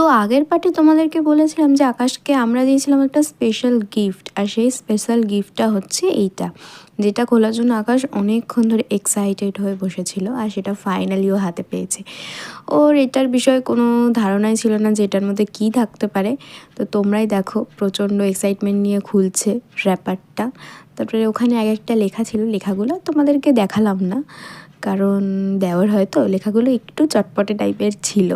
তো আগের পার্টে তোমাদেরকে বলেছিলাম যে আকাশকে আমরা দিয়েছিলাম একটা স্পেশাল গিফট, আর সেই স্পেশাল গিফটটা হচ্ছে এইটা, যেটা খোলার জন্য আকাশ অনেকক্ষণ ধরে এক্সাইটেড হয়ে বসেছিল, আর সেটা ফাইনালিও হাতে পেয়েছে। ওর এটার বিষয়ে কোনো ধারণাই ছিল না যে এটার মধ্যে কী থাকতে পারে। তো তোমরাই দেখো, প্রচণ্ড এক্সাইটমেন্ট নিয়ে খুলছে র্যাপারটা। তারপরে ওখানে এক একটা লেখা ছিল, লেখাগুলো তোমাদেরকে দেখালাম না কারণ দেওয়ার হয়তো লেখাগুলো একটু চটপটে টাইপের ছিল।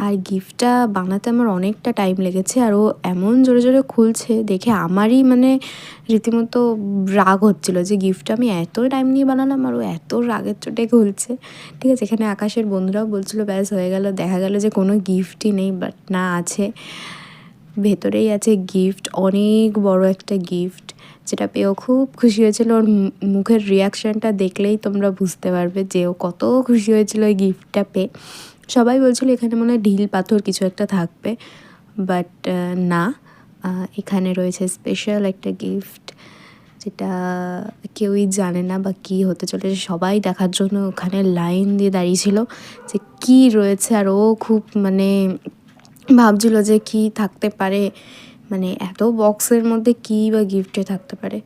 আর গিফটটা বানাতে আমার অনেকটা টাইম লেগেছে, আর ও এমন জোরে জোরে খুলছে দেখে আমারই মানে রীতিমতো রাগ হচ্ছিলো যে গিফটটা আমি এত টাইম নিয়ে বানালাম আর ও এত রাগের চোটে খুলছে। ঠিক আছে, এখানে আকাশের বন্ধুরাও বলছিল ব্যাস হয়ে গেল, দেখা গেল যে কোনো গিফটই নেই, বাট না, আছে, ভেতরেই আছে গিফট, অনেক বড় একটা গিফট, যেটা পেয়েও খুব খুশি হয়েছিল। ওর মুখের রিয়াকশানটা দেখলেই তোমরা বুঝতে পারবে যে ও কত খুশি হয়েছিল ওই গিফটটা পেয়ে। সবাই বলছিল এখানে মনে হয় ঢিল পাথর কিছু একটা থাকবে, বাট না, এখানে রয়েছে স্পেশাল একটা গিফট, যেটা কেউই জানে না বা কী হতে চলেছে। সবাই দেখার জন্য ওখানে লাইন দিয়ে দাঁড়িয়েছিল যে কী রয়েছে, আর ও খুব মানে ভাবছিল যে কী থাকতে পারে, মানে এত বক্সের মধ্যে কী বা গিফটে থাকতে পারে।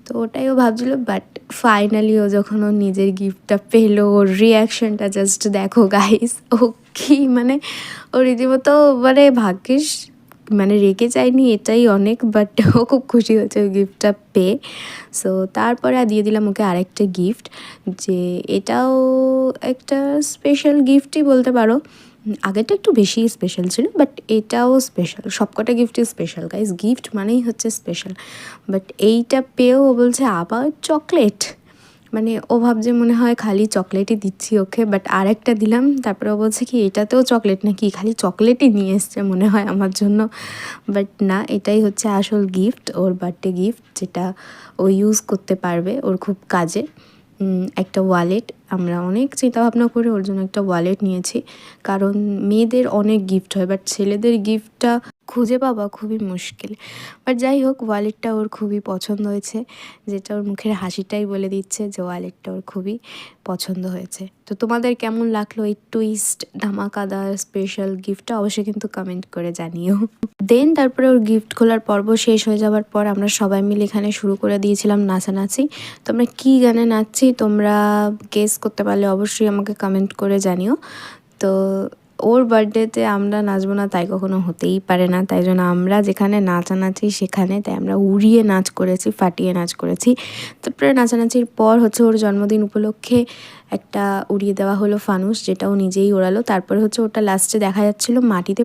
তো ওটাই ও ভাবছিল, বাট ফাইনালি ও যখন ও নিজের গিফটটা পেলো, ওর রিয়াকশানটা জাস্ট দেখো গাইস, ও কি মানে ও রীতিমতো মানে ভাগ্যিস মানে রেখে যায়নি, এটাই অনেক, বাট ও খুব খুশি হয়েছে ওই গিফটটা পেয়ে। সো তারপরে দিয়ে দিলাম ওকে আরেকটা গিফট, যে এটাও একটা স্পেশাল গিফটই বলতে পারো। আগেরটা একটু বেশি স্পেশাল ছিল, বাট এটাও স্পেশাল। সবকটা গিফটই স্পেশাল গাইজ, গিফট মানেই হচ্ছে স্পেশাল। বাট এইটা পেয়েও ও বলছে আবার চকলেট, মানে ও ভাবছে মনে হয় খালি চকলেটই দিচ্ছি ওকে, বাট আর একটা দিলাম, তারপরে ও বলছে কি এটাতেও চকলেট নাকি, খালি চকলেটই নিয়ে এসছে মনে হয় আমার জন্য। বাট না, এটাই হচ্ছে আসল গিফট, ওর বার্থডে গিফট, যেটা ও ইউজ করতে পারবে ওর খুব কাজে। একটা ওয়ালেট, আমরা অনেক চিন্তাভাবনা করে ওর জন্য একটা ওয়ালেট নিয়েছি, কারণ মেয়েদের অনেক গিফট হয় বাট ছেলেদের গিফটটা খুঁজে পাওয়া খুবই মুশকিল। বাট যাই হোক, ওয়ালেটটা ওর খুবই পছন্দ হয়েছে, যেটা ওর মুখের হাসিটাই বলে দিচ্ছে যে ওয়ালেটটা ওর খুবই পছন্দ হয়েছে। তো তোমাদের কেমন লাগলো এই টুইস্ট ধামাকাদার স্পেশাল গিফটটা অবশ্যই কিন্তু কমেন্ট করে জানিও। দেন তারপরে ওর গিফট খোলার পর্ব শেষ হয়ে যাওয়ার পর আমরা সবাই মিলে এখানে শুরু করে দিয়েছিলাম নাচানাচি। তো আমরা কী গানে নাচছি তোমরা গেস করতে পারলে অবশ্যই আমাকে কমেন্ট করে জানিও। তো ওর বার্থডেতে আমরা নাচবো না তাই কখনো হতেই পারে না, তাই জন্য আমরা যেখানে নাচানাচি সেখানে, তাই আমরা উড়িয়ে নাচ করেছি, ফাটিয়ে নাচ করেছি। তারপরে নাচানাচির পর হচ্ছে ওর জন্মদিন উপলক্ষে একটা উড়িয়ে দেওয়া হলো ফানুস, যেটাও নিজেই ওড়ালো। তারপরে হচ্ছে ওটা লাস্টে দেখা যাচ্ছিলো মাটিতে